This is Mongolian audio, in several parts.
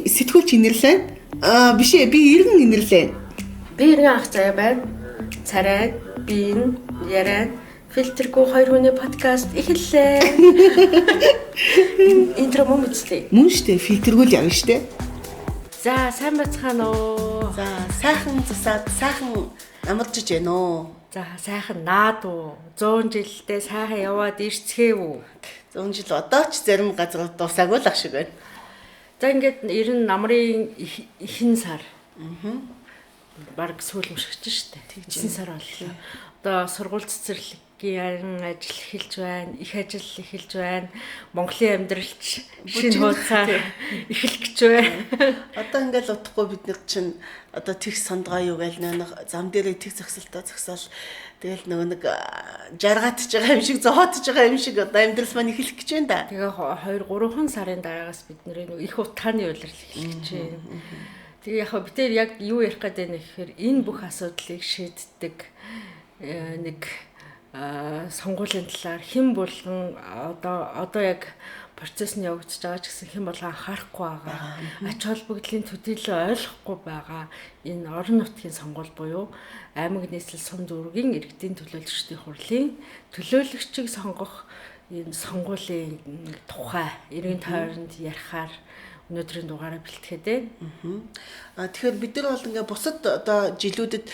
сэтгүүлч инэрлээ. Биш ээ, би иргэн инэрлээ. Би иргэн ах заяа байна. Царай, биен, ярай, фильтргүй хоёр хүний подкаст эхэллээ. Интро мөн үзлээ. Мөн штэ, фильтргүүл явна штэ. За, сайн бацхан уу. За, сайхан засаад сайхан амарчж байна уу? За, сайхан наад уу. 100 жилдээ сайхан яваад ирцгээв үү. 100 жил одоо ч зарим газар дуусаагүй л ах шиг байна. За, ингээд 90 намрын ихэнх сар. Бараг сүүлмшигч штэ. 9 сар боллоо. Одоо сургууль цэцэрлэгийн ажил эхэлж байна, их ажил эхэлж байна. Монголын амьдралч шинэ хуудасаар эхлэх гэж байна. Одоо ингээл утахгүй бид нар чинь одоо тэгс сандгаа юу гээл нэг зам дээрээ тэг зөксөлтөө зөксөөл тэгэл нэг жаргатж байгаа юм шиг зоотж байгаа юм шиг одоо амьдрал маань эхлэх гэж байна да. Тэгээ 2-3 сарын дараагаас бид нэр их утааны улирал эхлэх гэж байна. Тэгээ яг бид тэр яг юу ярих гэдэг нь гэхээр энэ бүх асуудлыг шийддэг нэг сонгуулийн талаар хэн болгон одоо яг процесс нь явагдаж байгаа ч гэсэн хэн болгон анхаарахгүй байгаа. Ач холбогдлын төдийлөө ойлгохгүй байгаа. Энэ орон нутгийн сонгуул буюу аймаг нийслэл сум дүүргийн иргэдийн төлөөлөгчдийн хурлын төлөөлөгчийг сонгох энэ сонгуулийн тухай эргэн тойронд ярихаар өнөөдрийн дугаараа бэлтгэхэд байна. Тэгэхээр бид нар бол ингээ бусад одоо жилүүдэд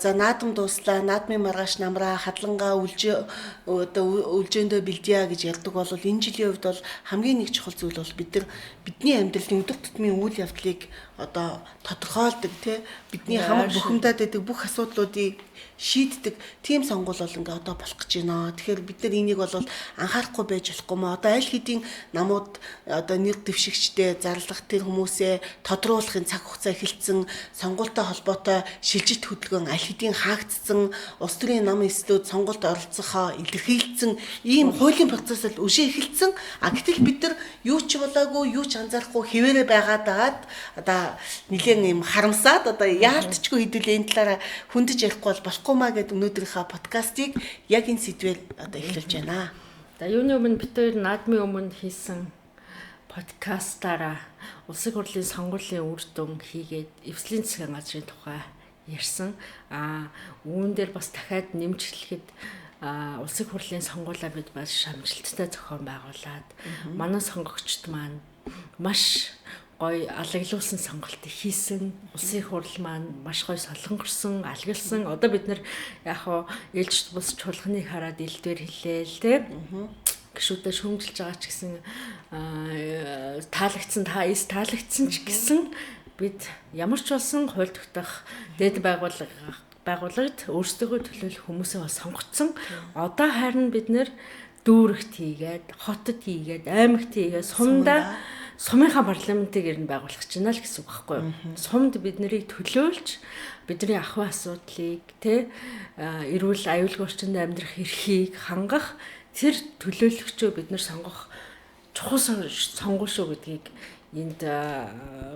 за наадам дууслаа, наадмын маргааш намраа, хадлангаа үлжээндөө бэлдъя гэж ярьдаг бол энэ жилийн хувьд бол хамгийн нэг чухал зүйл бол бидний амьдралын өдөр тутмын үйл явдлыг одоо тодорхойлдог тий бидний хамаг бухимдаад байдаг бүх асуудлуудыг шийддэг тийм сонгуул бол ингээ одоо болох гэж байна. Тэгэхээр бид нар энийг бол анхаарахгүй байж болохгүй мó. Одоо аль хэдийн намууд одоо нэр дэвшигчтэй зарлах тэр хүмүүсээ тодруулахын цаг хугацаа эхэлсэн, сонгуультай холбоотой шилжилт хөдөлгөөн аль хэдийн хаагдсан, улс төрийн нам эслүүд сонгуульд оролцохоо илэрхийлсэн ийм хуулийн процесс л үшээ эхэлсэн. Гэтэл бид нар юу ч болоогүй, юу ч анзаарахгүй хэвээрээ байгаад одоо нэлээд юм харамсаад одоо яалтчгүй хэдүүлээ энэ талаараа хөндөж ярихгүй болохгүй маа гэдэг өнөөдрийнхээ подкастыг яг энэ сэдвээр одоо эхлүүлж байна. За юуны өмнө бид хоёр наадмын өмнө хийсэн подкастаараа улсын хурлын сонгуулийн үр дүн хийгээд эвслийн засгийн газрын тухай ярьсан. Үүн дээр бас дахиад нэмж хэлэхэд улсын хурлын сонгуулаа бид бас шамжилттай зохион байгуулад манай сонгогчд маань маш гоё алаглуулсан сонголтыг хийсэн. Улсын хурл маань маш гоё солонгорсон, алгалсан. Одоо бид нэр яг хоо ээлжид бус чуулганыг хараад илдвэр хэлээ л дээ. Гişүүдээ шүүмжилж байгаа ч гэсэн таалагдсан ч гэсэн бид ямар ч болсон хууль тогтоох дэд байгууллагад өөрсдөө төлөөлөх хүмүүсээ бас сонгоцсон. Одоо харин бид нэр дүүрэгт хийгээд, хотод хийгээд, аймагт хийгээд, сумынхаа парламентыг ирнэ байгуулах гэж байна л гэсэн үг байхгүй юу? Сумд бид нарыг төлөөлж бидний ахуй асуудлыг эрүүл аюулгүй орчинд амьдрах эрхийг хангах тэр төлөөлөгчөө бид нар сонгох чухал сонгуул шүү гэдгийг энд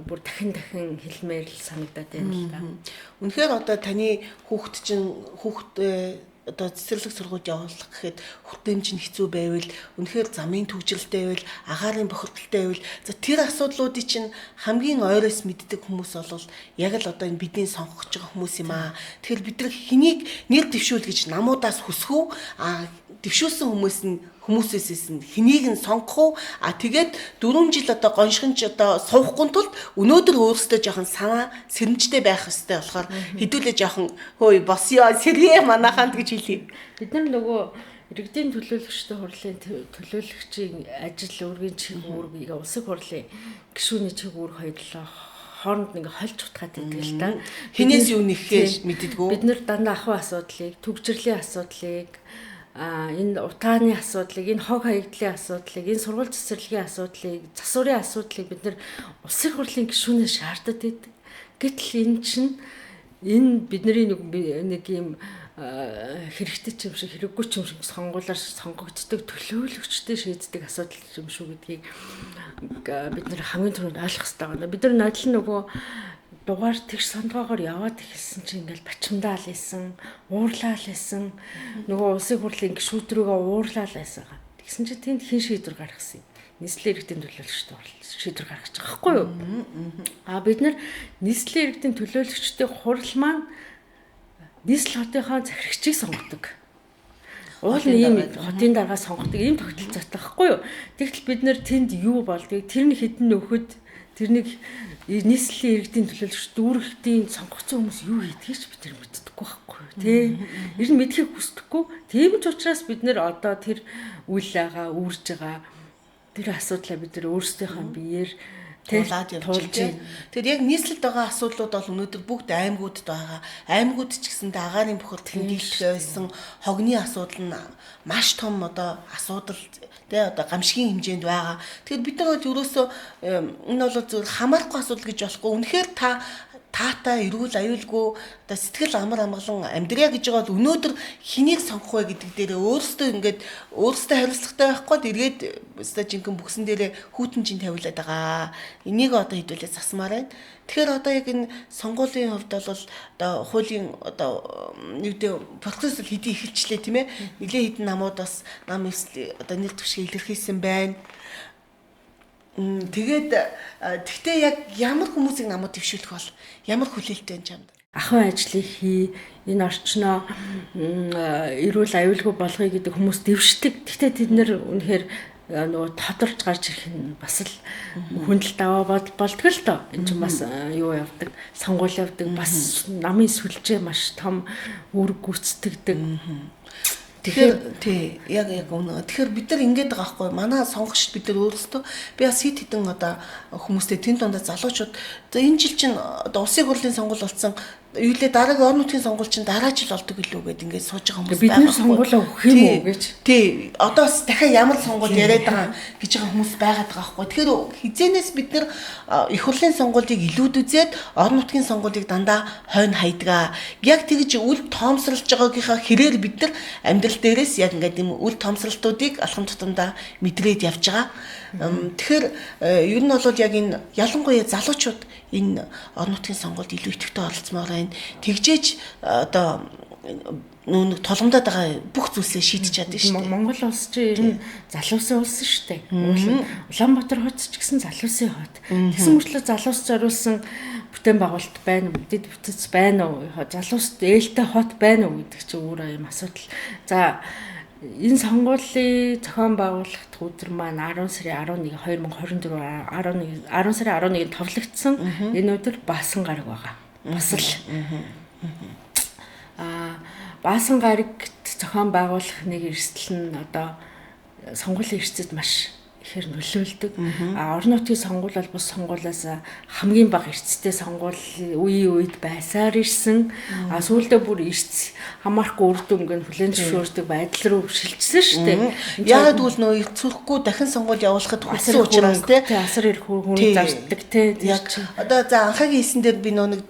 бүр дахин хэлмээр л санагдаад байна л да. Үнэхээр одоо таны хүүхд одоо цэцэрлэг сургууль явуулах гэхэд хүртээмж нь хэцүү байвал үнэхээр замын төвжирэлтэй байвал агаарын бохирдолтой байвал за тэр асуудлуудыг чинь хамгийн ойроос мэддэг хүмүүс бол яг л одоо энэ бидний сонгох гэж байгаа хүмүүс юм аа. Тэгэхээр бид нар хэнийг нэр дэвшүүл гэж намуудаас хүсэх үү? Дэвшүүлсэн хүмүүсээс нь хэнийг нь сонгох уу? Тэгээд 4 жил одоо гоншихынч одоо суухгүй тулд өнөөдөр өөрсдөө жоохон санаа сэрэмжтэй байх хэрэгтэй болохоор хэдүүлээ жоохон хөөе босё сэрээ манаханд гэж хэлье. Бид нар нөгөө иргэдийн төлөөлөгчтэй хурлын төлөөлөгчийн ажил үргийн чиглэл улсын хурлын гишүүний чиглэл хоёрлоо хооронд нэг хольж утгаад байдаг л да. Хинээс юу нэхээ мэддэггүй. Бид нар дандаа ахуй асуудлыг, төгжрлийн асуудлыг энэ утааны асуудлыг, энэ хог хаягдлын асуудлыг, энэ сургууль цэцэрлэгийн асуудлыг, засварын асуудлыг бид нар улсын хурлын гишүүнээс шаарддаг байдаг. Гэтэл энэ бидний нэг юм хэрэгтэй ч юм шиг хэрэггүй ч юм шиг сонгуулаар сонгогддог төлөөлөгчтэй шийддэг асуудал юм шүү гэдгийг бид нар хамгийн түрүүнд ойлгох хэрэгтэй байна. Бид нар нодлон нөгөө дугаар тэгш сонгоогоор яваад ихэлсэн чинь ингээл бачимдаал исэн, уурлаал исэн, нөгөө улсын хурлын гишүүд рүүгээ уурлаал байсан. Тэгсэн чинь тэнд хин шийдвэр гаргасан юм. нийслэлийн иргэдийн төлөөлөгчд шийдвэр гаргаж байгаа байхгүй юу? Бид нар нийслэлийн иргэдийн төлөөлөгчдийн хурал маань нийслэл хотынхаа захирагчийг сонгодог. Уул нь ийм хотын дарга сонгодог ийм тогтолцоотой байхгүй юу? Тэгтэл бид нэр тэнд юу болдгийг тэр нь хідэн нөхөд тэрнийг нийслэлийн иргэдийн төлөөлөгч дүүрэгтийн сонгогдсон хүмүүс юу хийдгийг ч бид нар мэддэггүй байхгүй юу? Тэ? Ер нь мэдхийг хүсдэггүй. Тийм ч учраас бид нэр одоо тэр үйл байгаа, үүрж байгаа тэр асуудлаа бид нар өөрсдийнхөө биеэр туулаад явж байна. Тэгэхээр яг нийслэлд байгаа асуудлууд бол өнөөдөр бүгд аймагуудад байгаа. Аймагуд ч гэсэндээ агаарын бохирдолд дийлдэхтэй байсан хогны асуудал нь маш том одоо асуудал тэ одоо гамшигын хэмжээнд байгаа. Тэгэхээр бид нар ерөөсөө энэ бол зөвхөн хамаарахгүй асуудал гэж болохгүй. Үнэхээр таатай эрүүл аюулгүй одоо сэтгэл амар амгалан амьдрья гэж байгаа бол өнөөдөр хэнийг сонгох вэ гэдэг дээр өөрөөсөө хариуцлагатай байхгүй эргээд өстой жинхэнэ бүксэн дээрээ хүүтэн чин тавиулаад байгаа. Энийг одоо хэдүүлээ засмаар байна. Тэгэхээр одоо яг энэ сонгуулийн хувьд бол одоо хуулийн одоо процесс хэдий эхэлчлээ тийм ээ. Нилээ хэдэн намууд бас нам одоо нэр түвшиг илэрхийлсэн байна. Тэгтээ яг ямар хүмүүсийг намууд твшүүлэх бол ямар хүлээлттэй юм чамд? Ахуй ажлыг хий, энэ орчноо эрүүл аюулгүй болгоё гэдэг хүмүүс дэвшдэг. Тэгтээ тэд нэр үнэхээр нөгөө тодорч гарч ирэх нь бас л хүндэлт аваа болдгоо л доо. Энд чинь бас юу явдаг, сонгуул явдаг, бас намын сүлжээ маш том үүрэг гүйцэтгэдэг. Тэгэхээр яг үнэ. Тэгэхээр бид нар ингэж байгаа байхгүй манай сонгогчд бид нар өөрсдөө би бас хэд хэдэн одоо хүмүүстэй тэн дундаа залуучууд энэ жил чинь одоо улсын хурлын сонгуул болсон юулээ дараагийн орон нутгийн сонгуул чинь дараа жил болдог билүү гэд ингээд сууж байгаа хүмүүс байгаа. Бид нар сонгуулаа өгөх юм уу гэж. Тий. Одоо дахиад ямар сонгуул яриад байгаа гэж байгаа хүмүүс байгаад байгаа байхгүй. Тэгэхээр хизээнээс бид нар их хурлын сонгуулийг илүүд үзээд орон нутгийн сонгуулийг дандаа хойно хайдгаа. Яг тэгж үл тоомсорлж байгаагийнхаа хэрээр бид нар амьдрал дээрээс яг ингээд юм үл тоомсралтуудыг алхам тутамдаа мэдрээд явж байгаа. Тэгэхээр ер нь бол яг энэ ялангуяа залуучууд энэ орон нутгийн сонгуульд илүү идэвхтэй оролцмоор байна. Тэгжээж одоо нүүн толгомдоод байгаа бүх зүйлсээ шийдэж чадна шүү дээ. Монгол улс чинь ер нь залуусын улс шүү дээ. Улаанбаатар хот ч гэсэн залуусын хот. Тэгсэн мөрчлөө залуус зориулсан бүтээн байгуулалт байна уу? Бүтэц бүтц байна уу? Залуус ээлтэй хот байна уу гэдэг чинь өөр юм асуудал. За энэ сонгуулийн зохион байгуулалт өдөр маань 10 сарын 11 2024 10 сарын 11-нд товлогдсон. Энэ өдөр баасан гараг байгаа. Бас л баасан гарагт зохион байгуулах нэг эрсдэл нь одоо сонгуулийн эрсдэд маш ихээр нөлөөлдөг. Орон нутгийн сонгуул бол бус сонгуулиас хамгийн бага эрсдэлтэй сонгуул үед байсаар ирсэн. Сүүлдээ бүр эрс хамаарахгүй үр дүнг хүлээн зөвшөөрдөг байдал руу шилжсэн шүү дээ. Яг тэгвэл нөө цүрхгүй дахин сонгуул явуулахад хүссэн учраас тий асар их хүн зардаг тий. Одоо за анхаагийн хэлсэн дээр би нэг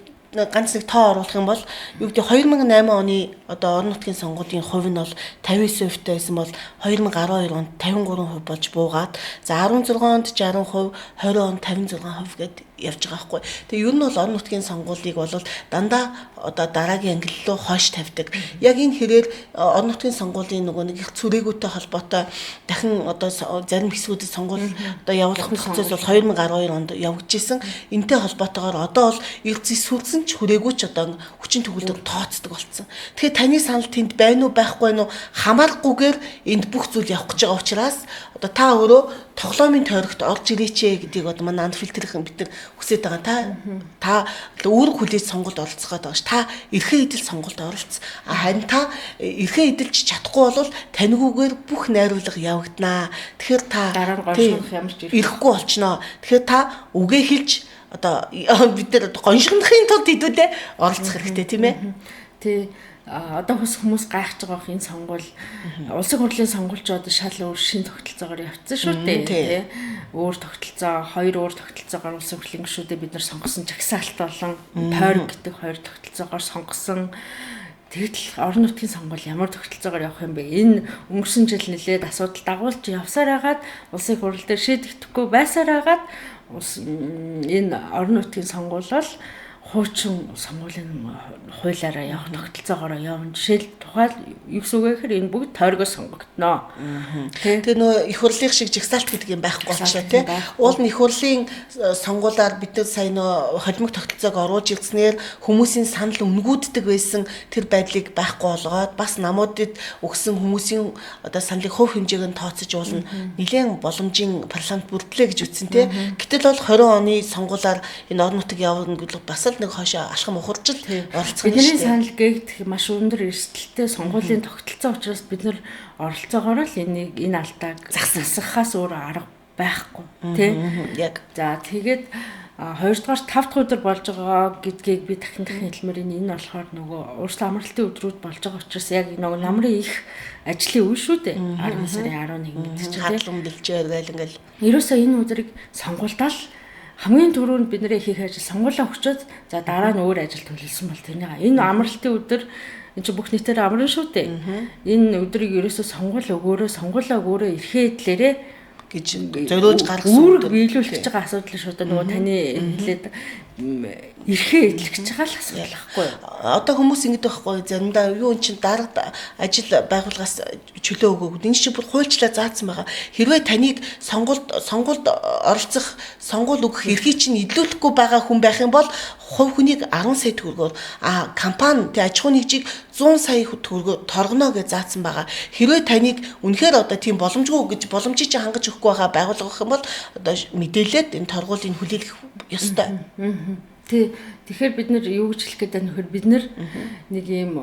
ганц нэг тоо оруулах юм бол юу гэдэг 2008 оны одоо орон нутгийн сонгуулийн хувь нь бол 59% байсан бол 2012 онд 53% болж буугаад за 16 онд 60%, 20 онд 56% гээд явж байгаа байхгүй. Тэгээ ер нь бол орон нутгийн сонгуулийг бол дандаа одоо дараагийн англи руу хойш тавьдаг. Яг энэ хэрээр орон нутгийн сонгуулийн нөгөө нэг их цүрээгүүтэй холбоотой дахин одоо зарим хэсгүүдэд сонгуул одоо явуулах процесс бол 2012 онд явагдажсэн. Энтэй холбоотойгоор одоо бол эрдэс сүрсэн ч хүрээгүй ч одоо хүчин төгөлдөр тооцдог болсон. Тэгэхээр таны санал тэнд байна уу байхгүй нь хамаарахгүйгээр энд бүх зүйл явах гэж байгаа учраас одоо та өөрөө тоглоомын тойрогт орж ирээч гэдгийг одоо манай андфилтрийн бид нар хүсэж байгаа. Та өөрөг хүлээж сонгуульд оролцох гэдэг байгаа ш. Та эрхэн идэл сонгуульд оролц. Харин та эрхэн идэлж чадахгүй бол таньгүйгээр бүх найруулга явагдана. Тэгэхээр та ирэхгүй болчихноо. Тэгэхээр та үгээ хэлж одоо бид нар гоншигнохын тулд хэдүүлээ оролцох хэрэгтэй тийм ээ. Тий. Одоо хүмүүс гайхаж байгаа энэ сонгуул улсын хурлын сонгуульчид шал өөр шин тогтолцоогоор явцсан шүү дээ. Өөр тогтолцоо, хоёр өөр тогтолцоогоор улсын хурлын гишүүдэд бид нар сонгосон жагсаалт болон тойрог гэдэг хоёр тогтолцоогоор сонгосон. Тэгтэл орон нутгийн сонгуул ямар тогтолцоогоор явах юм бэ? Энэ өнгөрсөн жил нэлээд асуудал дагуулж явсаар хагаад улсын хурал дээр шийдэгдэхгүй байсаар хагаад энэ орон нутгийн сонгуул бол хуучин сонгуулийн хуулиараа явах тогтолцоогоор явна. Жишээл тухайл юу гэсэн үг вэ гэхээр энэ бүгд тойргоо сонгогдно. Тэгээ нөө их хурлын шиг жигсаалт гэдэг юм байхгүй болчихлоо тий. Уул нь их хурлын сонгуулиар бид нар сайн нөө холимог тогтолцоог оруулж ирснээр хүмүүсийн санал үнгүүддэг байсан тэр байдлыг байхгүй болгоод бас намуудад өгсөн хүмүүсийн одоо саналыг хувь хэмжээг нь тооцож уулна. Нэлээд боломжийн парламент бүрдлээ гэж үтсэн тий. Гэтэл бол 20 оны сонгуулиар энэ орон нутаг явна гэдэг бас нэг хойшоо алхам ухарж оролцох юм шүү дээ. Бидний санал гээгдэх маш өндөр эрсдэлтэй сонгуулийн тогтолцоо учраас бид нар оролцоогоор л энэ алдааг засахаас өөр арга байхгүй тий. Яг. За тэгээд хоёрдугаар 5 дахь өдөр болж байгаа гэдгийг би дахин хэлмээр энэ болохоор нөгөө урьдчилан амралтын өдрүүд болж байгаа учраас яг нөгөө намрын их ажлын үе шүү дээ. 10 сарын 11 гэдэг чинь хаалган бэлчээр гээл ингээл. Ерөөсөө энэ өдрийг сонгуульдаа л хамгийн түрүүнд бид нэр хийх ажил сонгуулаа өгчөөд за дараа нь өөр ажил төлөвлөсөн бол тэрний энэ амралтын өдөр энэ чинь бүх нийтээр амрын шүү дээ. Энэ өдрийг ерөөсөө сонгуулаа өгөөрөө эрхээ эдлээрээ гэж зориулж гаргасан үүрэг биелүүлж байгаа асуудал шүү дээ. Нөгөө таны хэлээд эрхээ эдлэх гэж байгаа л асуудал байхгүй юу? Одоо хүмүүс ингэдэг байхгүй заримдаа юу эн чинь дарга ажил байгууллагаас чөлөө өгөөгүй. Энэ чинь бүр хуульчлаа заасан байгаа. Хэрвээ таныг сонгуульд оролцох, сонгуул өгөх эрхийг чинь илүүдэхгүй байгаа хүн байх юм бол хувь хүнийг 10 сая төгрөгөөр компани тэ аж ахуй нэгжийг 100 сая төгрөгөөр торгоно гэж заасан байгаа. Хэрвээ таныг үнэхээр одоо тийм боломжгүй гэж боломжийг чинь хангаж өгөхгүй байгаа байгууллага гэх юм бол одоо мэдээлээд энэ торгуулийг хүлээх ёстой. Тэгэхээр бид нар юу гэж хэлэх гээд байна нөхөр бид нар нэг юм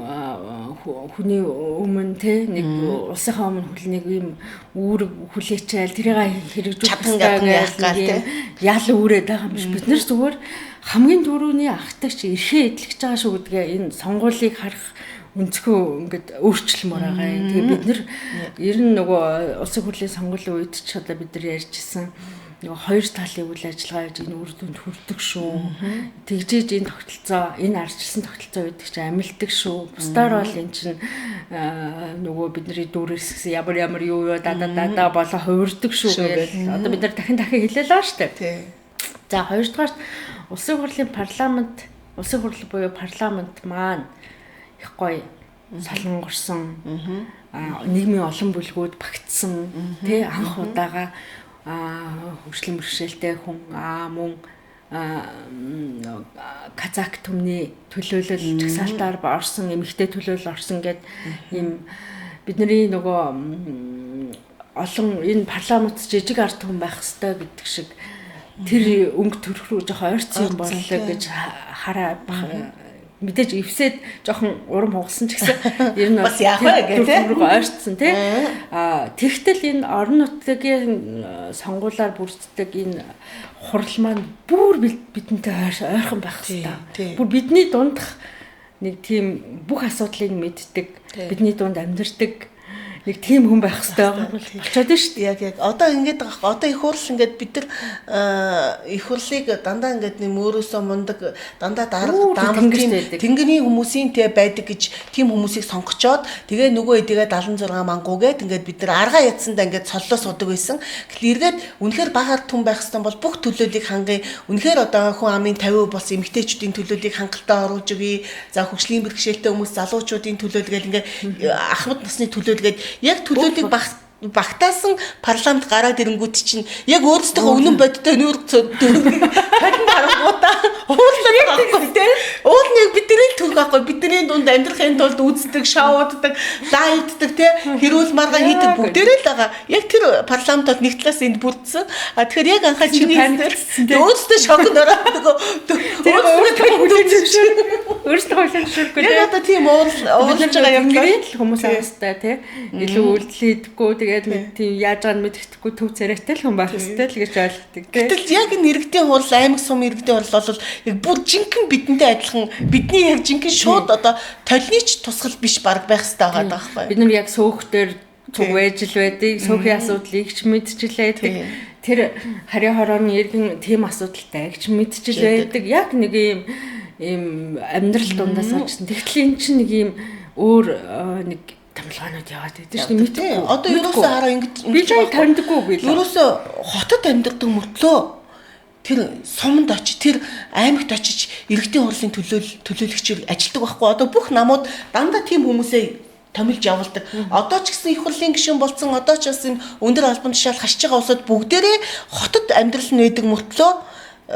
хүний өмнө те нэг улсынхаа өмнө нэг юм үүрэг хүлээчээл тэрийг хэрэгжүүлэх гэдэг ял үүрээд байгаа юм биш. Бид нар зүгээр хамгийн түрүүний ахтагч эрхээ эдлэж байгаа шүү гэдгээ энэ сонгуулийг харах өнцгөө ингээд өөрчлөлмөр байгаа. Тэгээ бид нар ер нь нөгөө улсын хурлын сонгуулийн үед ч одоо бид нар ярьжсэн нөгөө хоёр талын үйл ажиллагаа гэж энэ үр дүнд хүрдэг шүү. Тэгжээж энэ тогтолцоо, энэ арчилсан тогтолцоо гэдэг чинь амилдаг шүү. Бусдаар бол энэ чинь нөгөө бидний дүүрээс ямар юу да болоо хувирдаг шүү гэж одоо бид нар дахин хэлээ л шүү дээ. За хоёрдугаар улсын хурлын парламент, улсын хурл буюу парламент маань их гоё солонгорсон нийгмийн олон бүлгүүд багтсан тий анх удаага хөгжлийн бэрхшээлтэй хүн мөн казак түмний төлөөлөл жагсаалтаар орсон эмэгтэй төлөөлөл орсон гэд ийм бидний нөгөө олон энэ парламент жижиг ард түмэн байх ёстой гэдэг шиг тэр өнгө төрх рүү жоохон ойрцсон юм боллоо гэж хараа мэдээж эвсээд жоохон урам хугалсан ч гэсэн ер нь бас яах вэ гэдэг ойрцсон тий. Тэгтэл энэ орон нутгийн сонгуулиар бүрддэг энэ хурал маань бүр бидэнтэй ойрхон байх хэрэгтэй. Бүр бидний дундах нэг тийм бүх асуудлыг мэддэг, бидний дунд амьдардаг нэг тийм хүн байх хэрэгтэй болчиход байна шүү дээ. Яг одоо ингэж байгаа. Одоо их хурл ингэж бид нар их хурлыг дандаа ингэж нэм өөрөөсөө мундаг дандаа дарга даамт тэнгэрийн хүмүүсийн тэ байдаг гэж тийм хүмүүсийг сонгочоод тэгээ нөгөө эдгээ 76 мангуугээд ингэж бид нар аргаа ядсандаа ингэж цоллоо судаг байсан. Гэтэл эргээд үнэхээр багаар түн байх хэвээр бол бүх төлөөллийг хангая. Үнэхээр одоо хүн амын 50% болсон эмэгтэйчүүдийн төлөөллийг хангалттай оруулж өгье. За хөгжлийн бэрхшээлтэй хүмүүс залуучуудын төлөөлөл гэж ингэ ахмад насны төлөөлөл яг төлөөллийг багтаасан парламент гараад ирэнгүүт чинь яг өөрсдөө өмнө бодтой нүүр хадин дарангуудаа ууллаад байхгүй тийм уулныг бидний төрх байхгүй бидний дунд амьдрахын тулд үздэг шоуддаг лайвддаг тийм хэрүүл маргаа хийдэг бүгдээрээ л байгаа яг тэр парламентод нэг талаас энд бүрдсэн тэгэхээр яг анхаа чиний өөрсдөө шокнд ороод өөрсдөө хөлөөлшгүй яг одоо тийм уулж байгаа юм гээд хүмүүс авахстай тийм илүү үйлдэл хийдэггүй тийм яаж байгааг мэддэхгүй төв царайтай л хүн байх хэрэгтэй л гэж ойлгодог тийм. Гэтэл яг энэ иргэдийн хурал аймаг сум иргэдийн хурал бол яг бүр жинхэнэ бидэнтэй адилхан бидний яг жинхэнэ шууд одоо толнийч тусгал биш баг байх хэрэгтэй байгаа байхгүй. Бид нар яг сөөхдөр цуг вэжл байдаг, сөөхийн асуудлыг ч мэдчихлээ тийм. Тэр харийн хорооны иргэн тийм асуудалтай ч мэдчил байдаг. Яг нэг ийм амьдрал дундаас олжсэн. Тэгтэл эн чинь нэг ийм өөр нэг тамилгаанууд яваад байдаг шүү дээ. Мэдээ. Одоо ерөөсөө хараа ингэж би таньдаггүй би л. Ерөөсөө хотод амьдардаг мөртлөө тэр суманд очиж тэр аймагт очиж иргэдийн хурлын төлөөлөгчөөр ажилладаг байхгүй. Одоо бүх намууд дандаа тийм хүмүүсээ томилж явуулдаг. Одоо ч гэсэн их хурлын гишүүн болсон, одоо ч бас энэ өндөр албан тушаал хашиж байгаа улсууд бүгдээрээ хотод амьдрал нь байдаг мөртлөө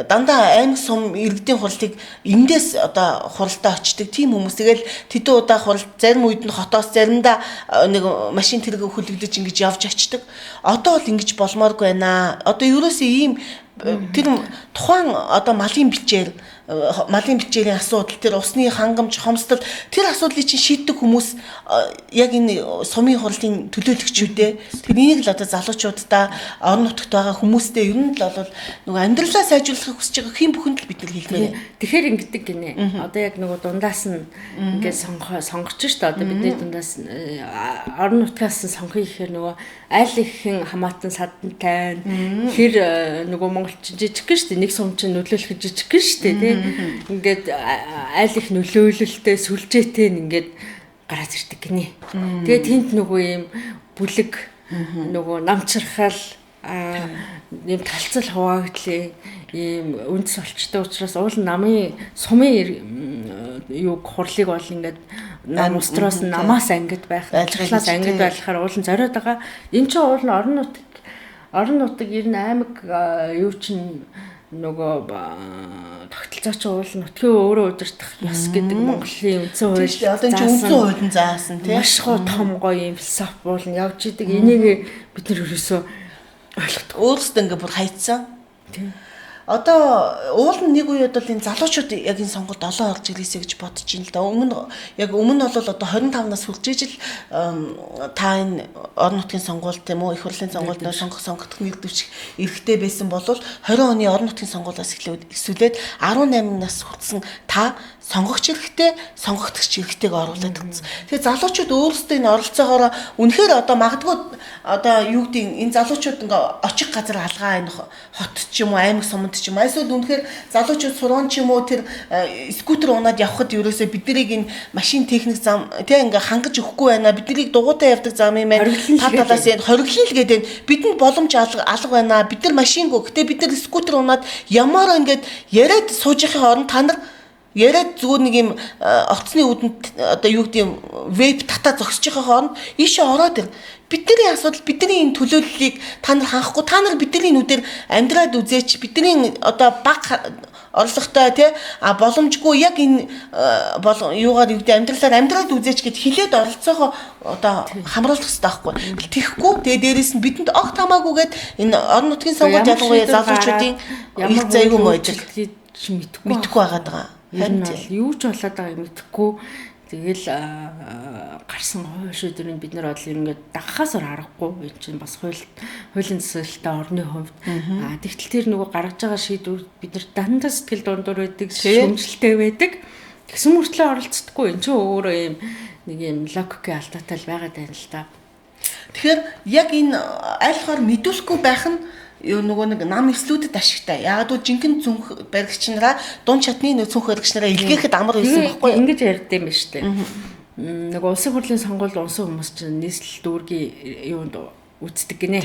дандаа аймаг сум иргэдийн хурлыг эндээс одоо хуралдаа очдог тийм хүмүүс. Тэгэл тэдэн удаа хурал зарим үед нь хотоос заримдаа нэг машин тэрэг хөлөгдөж ингэж явж очдог. Одоо бол ингэж болмооргүй байна. Одоо ерөөсөө ийм тэр тухайн одоо малын бичээрийн асуудал, тэр усны хангамж, хомсдол тэр асуудлыг чинь шийддэг хүмүүс яг энэ сумын хурлын төлөөлөгчүүдээ тэрнийг л одоо залуучуудаа орон нутагт байгаа хүмүүстэй ер нь л бол нөгөө амьдралаа сайжруулахыг хүсэж байгаа хэм бүхэнд л бид нар хэлмээр. Тэгэхээр ингэдэг гинэ. Одоо яг нөгөө дундаас нь ингээд сонгож шүү дээ. Одоо бидний дундаас орон нутгаас нь сонгоё гэхээр нөгөө айл ихэн хамаатан садантай хэр нөгөө монголчин жижиг гэн шүү дээ. Нэг сум чинь нөлөөлөх жижиг гэн шүү дээ. Ингээд айл их нөлөөлөлтөй сүлжээтэй ингээд гараад ирдэг гинэ. Тэгээд тэнд нөгөө юм бүлэг нөгөө намчрахал ийм талцал хуваагдлын ийм үндэс олчтой учраас уул намын сумын юу хурлыг бол ингээд нам устроос намаас ангид байх, ажиллаас ангид байхаар уул нь зориод байгаа. Энд чинь уул нь орон нутаг ер нь аймаг юу чинь нөгөө тогтолцооч уул нутгийн өөрөө удирдах ёс гэдэг Монголын үндсэн хууль. Одоо энэ үндсэн хууль нь заасан тийм маш том гоё юм философи бол явж идэг. Энийг бид нар ерөөсөө ойлгохгүй. Өөрсдөө ингээ бүр хайцсан. Тийм. Одоо уул нь нэг үед бол энэ залуучууд яг энэ сонгуульд олон орж ирлээсэ гэж бодож байна л да. Өмнө бол одоо 25-наас хүрч ижил та энэ орон нутгийн сонгуульд тийм үү их хурлын сонгуульд сонгогдох нэр дэвших эрхтэй байсан бол 20 оны орон нутгийн сонгуулиас эхлээд 18 нас хүрсэн та сонгогч эрхтэй, сонгогдогч эрхтэйг оруулаад өгсөн. Тэгээ залуучууд өөрсдөө энэ оролцоогоор үнэхээр одоо магадгүй одоо юу гэдэг энэ залуучууд ингээ очих газар алгаа энэ хот ч юм уу аймаг суманд ч юм эсвэл үнэхээр залуучууд сургууль ч юм уу тэр скутер унаад явхад ерөөсөө биднийг энэ машин техник зам тий ингээ хангаж өгөхгүй байна. Биднийг дугуйтай явдаг зам юм байна. Та талаас нь хориглол гэдэг бидэнд боломж алга байна. Бид нар машингүй. Гэтэ бид нар скутер унаад ямар ингээд яриад суужихын оронд та нар яриад зүгээр нэг юм оцсны үүдэнд одоо юу гэдэг юм веб дата зогсож байгаа хооронд ийшээ ороод ир. Бидний асуудал бидний энэ төлөөллийг та нар хаахгүй та нар бидний нүдээр амьдраад үзээч бидний одоо баг орлоготой тий боломжгүй яг энэ юугаар юу гэдэг амьдралаар амьдраад үзээч гэд хилээд оролцоогоо одоо хамруулах хэрэгтэй байхгүй. Тэхгүй тэгээ дээрэс нь бидэнд огт хамаагүйгээд энэ орон нутгийн сонгуульд ялангуяа залуучуудын их зайгүй мөйдөл мэдхгүй байгаад байгаа. Харин юу ч болоод байгааг мэдэхгүй. Тэгэл гарсан хууль шийдвэрийг бид нар бол ингээд дагахаас аргагүй. Энэ чинь бас хуулийн засаглалтай орны хувьд тэгтэл тэр нөгөө гаргаж байгаа шийдвэр бид нар дандаа сэтгэл дундуур байдаг, шөмжлөлтэй байдаг. Тэгсэн мөртлөө оролцдоггүй. Энэ чинь өөрөө юм нэг юм логикийн алдаатай л байгаад байна л та. Тэгэхээр яг энэ айлхаар мэдүүлэхгүй байх нь юу нөгөө нэг нам эслүүдэд ашигтай. Яг л жинхэнэ цүнх баригч нараа дунд чадны цүнх баригч нараа илгээхэд амар байсан байхгүй юу? Ингэж ярьдсан юм шүү дээ. Нөгөө улсын хурлын сонгуульд унсан хүмүүс чинь нийслэл дүүргийн юунд үздэг гинэ.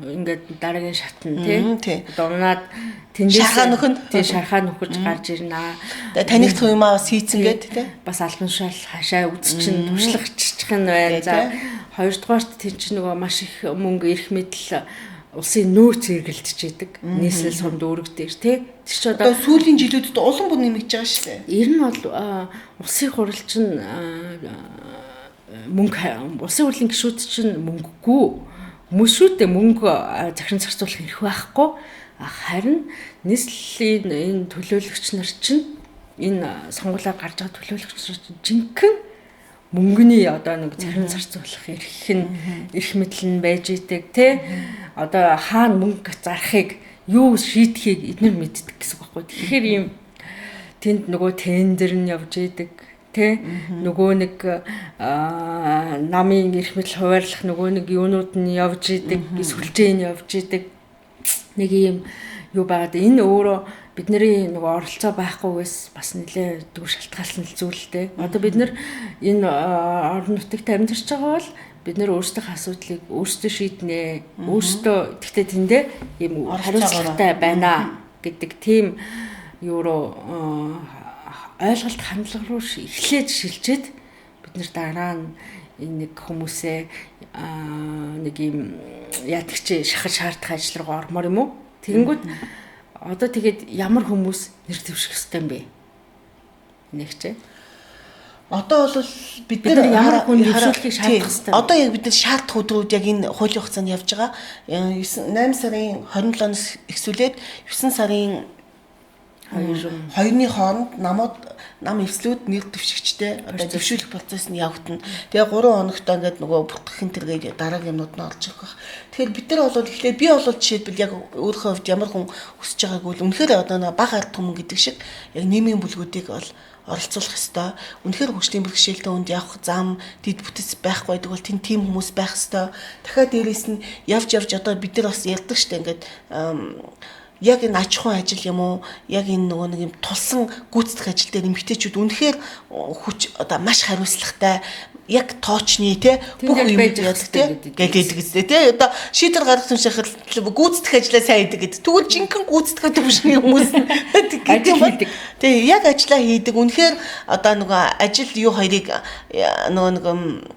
Ингээд дараагийн шатн тий. Дунаад тэндээс шархаа нөхөж гарч ирнэ. Таних туймаа бас хийцэн гээд тий. Бас албан шал хашаа үзчин туршлагачих нь байна. За хоёрдугаарт тэр чинь нөгөө маш их мөнгө эрх мэдэл улсын нөөц эргэлдэж идэг. Нийслэл сум дүүрэг дээр тий. Тэр чи одоо сүүлийн жилүүдэд улам бүр нэмэгдэж байгаа шүү дээ. Ер нь бол улсын хурал чинь мөнгө улсын хурлын гишүүд чинь мөнгөгүй хүмүүс шүү дээ. Мөнгө захиран зарцуулах эрх байхгүй. Харин нийслэлийн энэ төлөөлөгч нар чинь энэ сонгуулиар гарч байгаа төлөөлөгч нар чинь жинхэнэ мөнгөний одоо нэг захиран зарцуулах эрх мэдэл нь байж идэг тий. Одоо хаана мөнгө зарахыг юу шийдэхийг эднэр мэддэг гэсэн үг байхгүй. Тэгэхээр ийм тэнд нөгөө тендер нь явж идэг тий. Нөгөө нэг намын эрх мэдэл хуваарлах нөгөө нэг юунууд нь явж идэг, сүлжээ нь явж идэг. Нэг ийм юу байгаад энэ өөрөө бидний нөгөө оролцоо байхгүйгээс бас нэлээ дүр шалтгаалсан зүйл дээ. Одоо бид нар энэ орон нутагт амьдарч байгаа бол бид нэр өөрсдийнхөө асуудлыг өөрсдөө шийднэ. Өөрсдөө гэхдээ тэндээ ийм хариуцлагатай байна гэдэг тийм юу руу ойлголт хандлага руу эхлээд шилжээд бид нэр дараа нь нэг хүмүүсээ нэг юм ядагч шахаж шаардах ажил руу ормоор юм уу? Тэгэнгүүт одоо тэгээд ямар хүмүүс нэр дэвших ёстой юм бэ? Нэгчээ. Одоо бол бид нар ямар хүн дэвшүүлэхийг шаардах ёстой. Одоо яг бид нар шаардах өдрүүд яг энэ хуулийн хугацаанд явж байгаа. 8 сарын 27-наас эхсүүлээд 9 сарын 2-ны хооронд нам эвслүүд нэр дэвшигчтэй одоо дэвшүүлэх процесс нь явагдана. Тэгээ 3 хоногтой ингээд нөгөө бүртгэх хинтергээд дараагийн юмнууд нь орж ирэх байх. Тэгэхээр бид нар бол эхлээд би бол жишээлбэл яг өөрийнхөө хувьд ямар хүн хүсэж байгааг бол үнэхээр одоо баг ард түмэн гэдэг шиг яг нийгмийн бүлгүүдийг бол оролцуулах ёстой. Үнэхээр хөгжлийн бэрхшээлтэй хүнд явах зам, дид бүтэц байхгүй гэдэг бол тийм хүмүүс байх ёстой. Дахиад дээрээс нь явж одоо бид нар бас ярьдаг штэ ингээд яг энэ аж ахуйн ажил юм уу, яг энэ нөгөө нэг юм тулсан гүйцэтгэх ажил дээр эмэгтэйчүүд үнэхээр хүч одоо маш хариуцлагатай яг тоочны те бүх юм яддаг гэдэг үстэй те одоо шийдвэр гаргах юм шиг гүйцэтгэх ажлаа сайн хийдэг гэдэг. Тэгвэл жинхэнэ гүйцэтгэх төвшний хүмүүс гэдэг юм бол те яг ажиллаа хийдэг. Үнэхээр одоо нөгөө ажил юу хоёрыг нөгөө нэг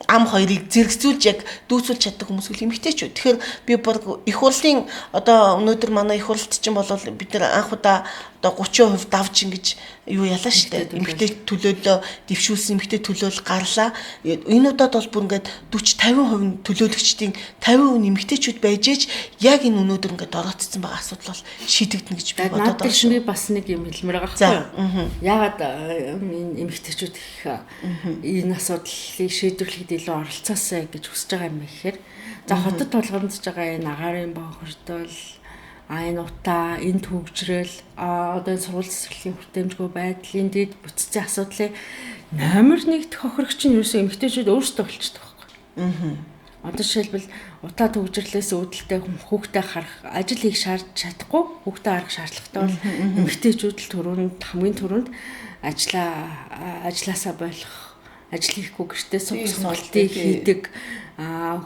ам хоёрыг зэрэгцүүлж яг дүүцүүлж чаддаг хүмүүс үл эмэгтэйчүүд. Тэгэхээр би бүр их хурлын одоо өнөөдөр манай их хурлт чинь бол бид нар анх удаа одоо 30% давж ингэж юу ялаа штэ. Эмэгтэй төлөөлөө дэвшүүлсэн эмэгтэй төлөөл гарлаа. Энэ удаад бол бүр ингээд 40-50% төлөөлөгчдийн 50% эмэгтэйчүүд байж ээж яг энэ өнөөдөр ингээд ороцсон байгаа асуудал бол шийдэгдэнэ гэж би бодоод байна. Надад би бас нэг юм хэлмээр байгаа байхгүй юу? Ягаад энэ эмэгтэйчүүд их энэ асуудлыг шийдвэрлэхэд илүү оролцоосоо гэж хүсэж байгаа юм бэ гэхээр за хотод тулгамдж байгаа энэ агаарын бохирдол энэ утаа, энэ төгжрөл, одоо сургууль засаглалын хүртээмжгүй байдал, энэ дэд бүтцийн асуудлыг номер 1 тохирогч нь ерөөсөө эмэгтэйчүүд өөрсдөө болчихдог байхгүй. Одоо жишээлбэл утаа төгжрлээс үүдэлтэй хүүхдээ харах, ажил хийх чадахгүй, хүүхдээ харах шаардлагатай бол эмэгтэйчүүд л түрүүнд хамгийн түрүүнд ажилласаа болох, ажил хийхгүй гэртээ сонголтыг хийдэг,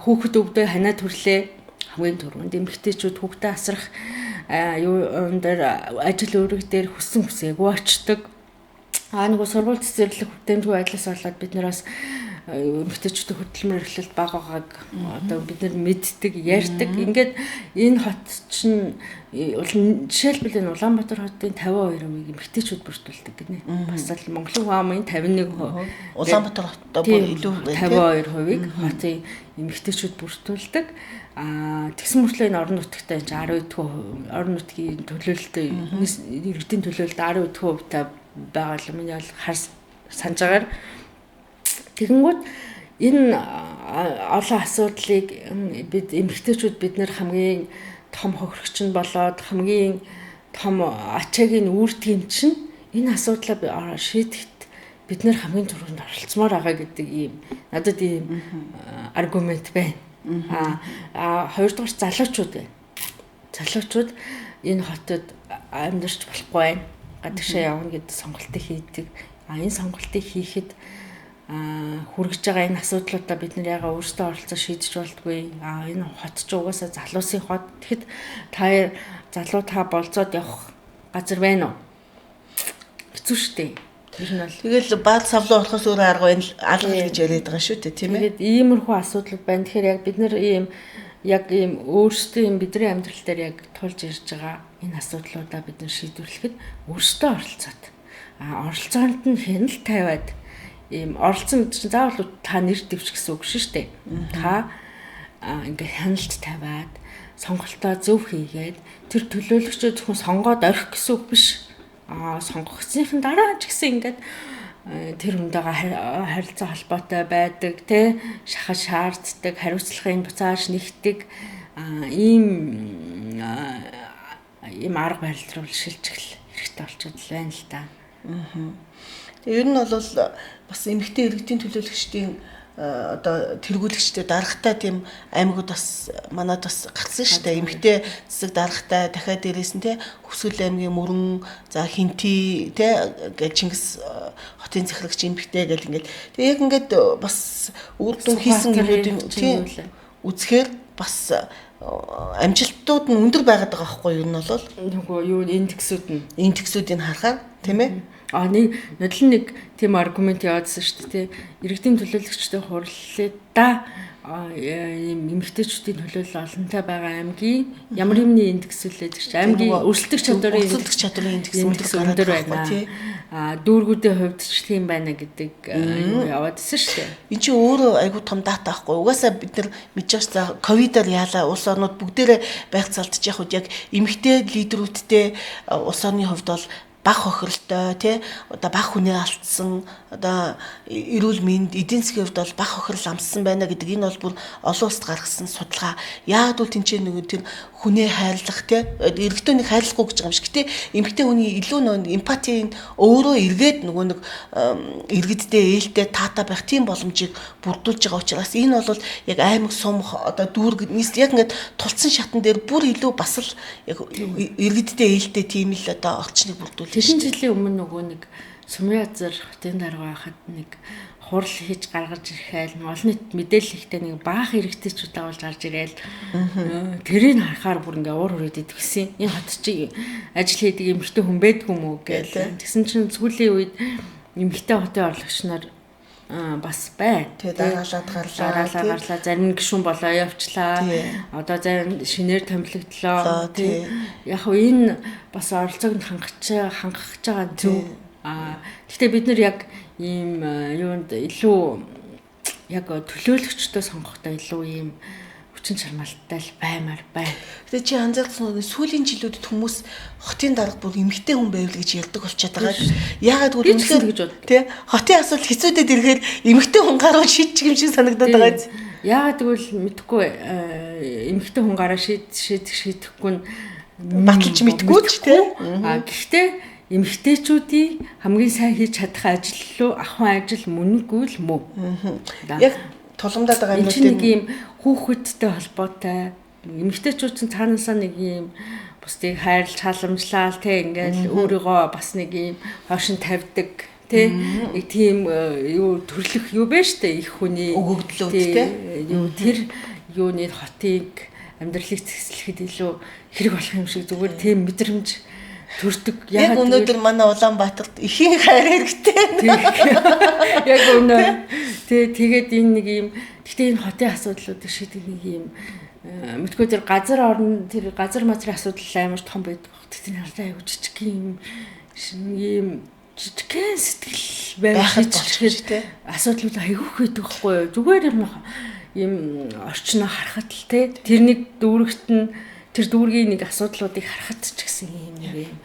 хүүхэд өвдөө ханаа төрлөө хамгийн түрүүнд эмэгтэйчүүд хүүхдээ асрах юун дээр ажил үүрэг дээр хүссэн хүсээгүй очдог. Нөгөө сургууль цэцэрлэг хүртээмжгүй байдлаас болоод бид нараас эмэгтэйчүүдийн хөдөлмөр эрхлэлт бага байгааг одоо бид нар мэддэг, ярьдаг. Ингээд энэ хот чинь жишээлбэл энэ Улаанбаатар хотын 52% эмэгтэйчүүд бүртгүүлдэг гинэ. Бас л Монголын хүн амын 51%. Улаанбаатар хотод бүр илүү 52%-ийг хотын эмэгтэйчүүд бүртгүүлдэг. Тэгсэн мөртлөө энэ орон нутгтай 10% орон нутгийн төлөөлөлтөй иргэдийн төлөөлөлт 10% та байгаа юм нь бол санаж агаар. Тэгэнгүүт энэ олон асуудлыг бид эмэгтэйчүүд бид нэр хамгийн том хохирогч нь болоод хамгийн том ачааг нь үүрдэг юм чинь энэ асуудлаа шийдэхэд бид нэр хамгийн түрүүнд оролцмоор байгаа гэдэг ийм надад ийм аргумент байна. Хоёрдугаар залуучууд байна. Залуучууд энэ хотод амьдарч болохгүй байна. Гадагшаа явна гэдэг сонголтыг хийдэг. Энэ сонголтыг хийхэд хүргэж байгаа энэ асуудлуудаа бид нэр яга өөрсдөө оролцож шийдэж болтгүй. Энэ хот ч угаасаа залуусын хот. Тэгэхэд та залуу та болцоод явах газар байна уу? Хэцүү шттэ. Тэгэл баал савлуу орохоос өөр арга алга гэж яриад байгаа шүү дээ, тийм ээ. Тэгээд иймэрхүү асуудал байна. Тэгэхээр яг бид нар ийм өөрсдөө ийм бидний амьдрал дээр яг тулж ирж байгаа энэ асуудлуудаа бид нар шийдвэрлэхэд өөрсдөө оролцоод оролцоонд нь хяналт тавиад ийм оролцсон чинь заавал та нэр дэвш гэсэн үг шүү дээ. Та ингээ хяналт тавиад сонголтоо зөв хийгээд тэр төлөөлөгчөө зөвхөн сонгоод орхих гэсэн үг биш. Сонгогдсныхын дараа ч гэсэн ингээд тэр хүнтэйгээ харилцаа холбоотой байдаг, тэ шахаж шаарддаг, хариуцлагын буцааж нэгтдэг ийм арга барил руу шилжих хэрэгтэй болчиход л байна л да. Тэгээ ер нь бол бас эмэгтэй иргэдийн төлөөлөгчдийн одоо тэргүүлэгчтэй даргатай тийм аймагуд бас манад бас гарсан шүү дээ. Эмэгтэй цэцэг даргатай дахиад дээрээс нь те Хүсгэл аймгийн Мөрөн за Хинти те Чингис хотын захирагч эмэгтэй гэл ингээд тэг яг ингээд бас үр дүн хийсэн хүмүүсийн тийм үзэхээр бас амжилтууд нь өндөр байгаад байгаа байхгүй юу? Энэ бол нөгөө юу индексүүдийг харахаар тийм ээ. Нэг нодлон тийм аргумент яадсан шүү дээ. Иргэдийн төлөөлөгчтэй хурлаа эмэгтэйчүүдийн төлөөлөл олонтой байгаа аймгийн ямар юмны индекс үлээд гэж аймгийн өрсөлдөх чадварын индекс өндөр байна. Дүүргүүдийн хувьд ч тийм байна гэдэг юу яваадсэн шүү дээ. Энд чинь өөрөө айгүй том дата байхгүй. Угаасаа бид нар мэдж байгаа ковидаар яалаа улс орнууд бүгдээрээ байцаалтж явах үед яг эмэгтэй лидерүүдтэй улс орны хувьд бол бага хохиролтой тий одоо бага хүнээ алдсан одоо эрүүл мэнд эдийн засгийн хувьд бол бага хохирол амссан байна гэдэг энэ бол бүр олон улсад гаргасан судалгаа. Яг л тэнцээ нэг тэр хүнээ хайрлах тий эрэгтэйнийг хайрлахгүй гэж байгаа юм шиг. Гэтэ эмэгтэй хүний илүү нэг эмпатийн өөрөө эргээд нөгөө нэг иргэдтэй ээлтэй таатай байх тийм боломжийг бүрдүүлж байгаа учраас энэ бол яг аймаг сум одоо дүүрэг яг ингээд тулцсан шатан дээр бүр илүү бас л яг иргэдтэй ээлтэй тийм л одоо орчныг бүрдүүлж. Тэгсэн жилийн өмнө нөгөө нэг Сумьязар хотын дарга байхад нэг хурал хийж гаргаж ирэхэл олон нийт мэдээлэл ихтэй нэг баах иргэдчүүд авалж гарч ирээл тэрийг харахаар бүр ингээ уур хүрээд идвгсэн. Энэ хот чи ажил хийдэг эмэгтэй хүн байдгүй мүү гээл. Тэгсэн чинь сүүлийн үед эмэгтэй хотын орлогч нар бас байна. Тэгээ дараалаад гарлаа. Зарим гишүүн болоо явчлаа. Одоо зарим шинээр томилогдлоо. Яг хөө энэ бас оролцоог хангах байгаа зөв. Гэхдээ бид нар яг ийм юунд илүү яг төлөөлөгчдөө сонгохдоо илүү ийм хүчин чармаалттай л баймаар байна. Тэгээ чи анзаарсан сүүлийн жилүүдэд хүмүүс хотын дарга бүр эмэгтэй хүн байвал гэж ярьдаг болчиход байгаа. Яагаад гэвэл үнэхээр гэж бод. Тэ хотын асуудал хэцүүдэд ирэхээр эмэгтэй хүн гараа шийдчих юм шиг санагдаад байгаа. Яагаад гэвэл мэдхгүй эмэгтэй хүн гараа шийдэхгүй нь баталж мэдгүй ч тэ. Гэхдээ эмэгтэйчүүдийн хамгийн сайн хийж чадах ажил руу ахуйн ажил мөнгөгүй л мөө. Яг тулгамдаад байгаа юм тийм нэг юм хүүхэдтэй холбоотой эмэгтэйчүүд чинь цаанаасаа нэг юм бусдыг хайрлж халамжлал те ингээл өөрийгөө бас нэг юм хошин тавьдаг те нэг тийм юу төрлөх юу бэ штэ их хүний өгөгдлүүд те юу тэр юуны хотыг амьдралыг цэцлэхэд илүү хэрэг болох юм шиг зүгээр тийм мэдрэмж төрдөг. Яг өнөөдөр манай Улаанбаатарт ихийн хайр хэрэгтэй. Яг өнөө тэгээд энэ нэг юм гэхдээ энэ хотын асуудлуудыг шийдэх нэг юм мэдгүй тэр газар орн тэр газар мазрын асуудал амар том байдаг. Тэр хараа аягүй жижиг юм жижигхэн сэтгэл байхад ч асуудлууд айгүйх байдаг байхгүй юу? Зүгээр юм орчноо харахад л те тэрнийг дүүрэгт нь тэр дүүргийн нэг асуудлуудыг харахад ч гэсэн юм нэг юм.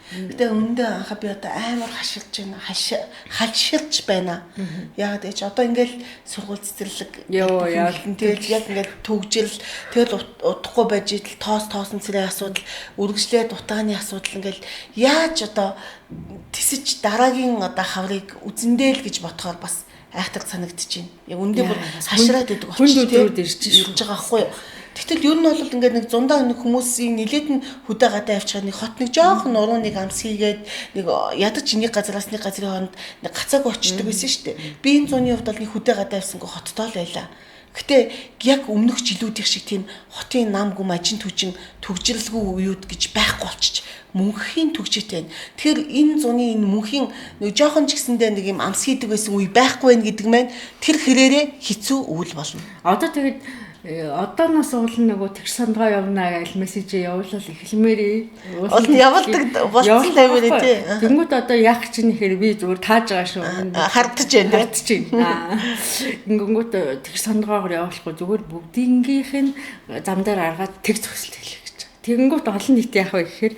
Гэтэ өмнөдөө анхаа би одоо амар хашилж байна. Хальшилж байна. Яагаад гэж одоо ингээл сургууль цэцэрлэг тэгэл яг ингээд төгжил тэгэл удахгүй байж идэл тоосон цэрийн асуудал, үргэлжлээд утгааны асуудал ингээл яаж одоо тисэж дараагийн одоо хаврыг үзэндээ л гэж бодохоор бас айхтар санагдчихээн. Яг үндэ бүр хашраад идэг болчих тийм ирж байгаа байхгүй юу? Тэгтэл ер нь бол ингээд нэг зундаа нэг хүмүүсийн нилээд нь хөдөө гадаа авчихад нэг хот нэг жоохон нуруу нэг амс хийгээд нэг ядаж нэг газараас нэг газрын хооронд нэг гацааг очдөг байсан шүү дээ. Би энэ зуны хувьд бол нэг хөдөө гадаа авсангүй хоттоо л байлаа. Гэтэ яг өмнөх жилүүдийн шиг тийм хотын нам гүм ажин түжин төгжрэлгүй үеуд гэж байхгүй болчих. Мөнхийн төгжээтэй байна. Тэгэхээр энэ зуны энэ мөнхийн нэг жоохон ч гэсэндээ нэг юм амс хийдэг байсан үе байхгүй байх гэдэг маань тэр хэрээрээ хэцүү үйл болно. Одоо тэгээд одооноос уулын нөгөө тэгш сандгаа явна гэж мессежээ явуулал эхлэмээрээ. Уул нь явуулдаг болсон таймэр тий. Тэнгүүд одоо яах чинь нэхэр би зүгээр тааж байгаа шүү. Хардж байна. Тэнгүүд тэгш сандгаагаар явуулахгүй зүгээр бүгднгийнх нь зам дээр аргаад тэг зөксөл хэлээ гэж. Тэнгүүд олон нийт яах вэ гэхээр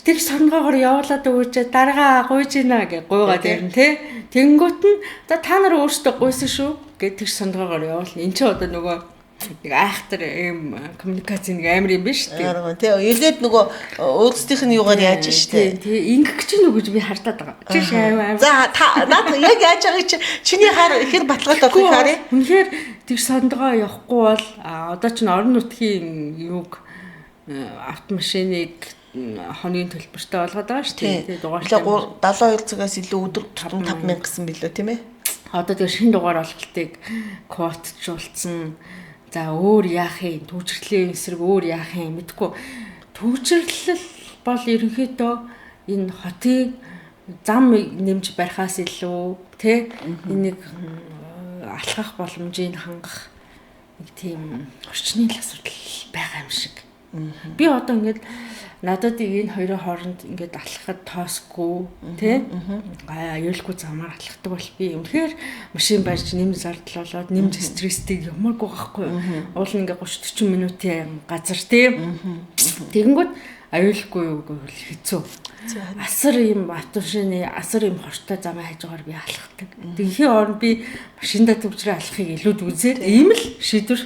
тэгш сандгаагаар явуулаад өгөөч дараагаа гуйж гинэ гэж гуйгаад ирнэ тий. Тэнгүүд нь за та нар өөрсдөө гуйсан шүү гэж тэгш сандгаагаар явуул. Энд чинь одоо нөгөө нэг айхтар ийм коммуникац нэг амар юм биш үү? Тэгээ илээд нөгөө өөрсдийнх нь юугаар яаж штэ. Тэгээ ингэх гэж нүг гэж би хардаад байгаа. Чи шаав. За наад яг яаж байгааг чиний хар ихэр баталгаатай болох харъя. Үнэхээр тэр сондгоо явахгүй бол одоо ч орон нутгийн юуг автомашиныг хоногийн төлбөртэй болгоод байгаа шүү дээ. Тэгээ дугаартай 72 цагаас илүү өдөр 5000 гэсэн билүү тийм ээ. Одоо тэгээ шинэ дугаар олголтыг квоттжуулсан. За өөр яах юм? Түүчрлийн эсрэг өөр яах юм? Мэдгүй. Түүчрлэл бол ерөнхийдөө энэ хотын зам нэмж барихаас илүү тий энийг алхах боломжийг хангах нэг тийм орчны асуудал байгаа юм шиг. Би одоо ингээд надад энэ хоёрын хооронд ингээд алхахад тоосгүй тий аюулгүй замаар алхахдаг бол би үнэхээр машин барьж нэм зардал болоод нэмж стресстэй ямаргүй байхгүй. Уул нь ингээд 30-40 минутын газар тий тэгэнгүүт аюулгүй юу гэвэл хэцүү. Асар юм автомашины асар юм хортой замаа хажуугаар би алхахдаг. Тэгэхээ оронд би машиндаа төвчрээ алхахыг илүүд үзээд ийм л шийдвэр